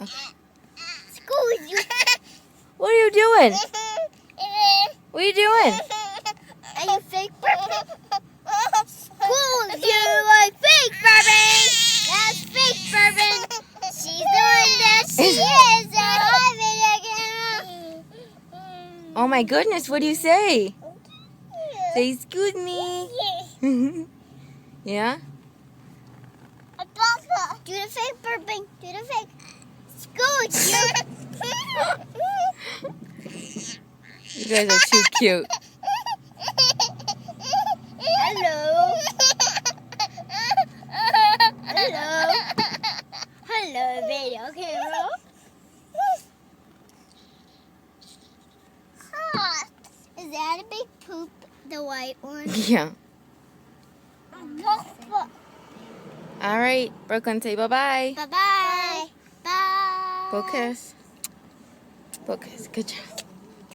Excuse you. What are you doing? What are you doing? Are you fake burping? Excuse you like fake burping. That's fake burping. She's doing this. She is a video game. Oh my goodness, what do you say? Say, excuse me. Yeah? Do the fake burping. Do the fake. Excuse you. You guys are too cute. Hello. Hello. Hello, video camera. Is that a big poop? The white one? Yeah. All right, Brooklyn, say bye-bye. Bye-bye. Bye. Focus. Focus. Good job.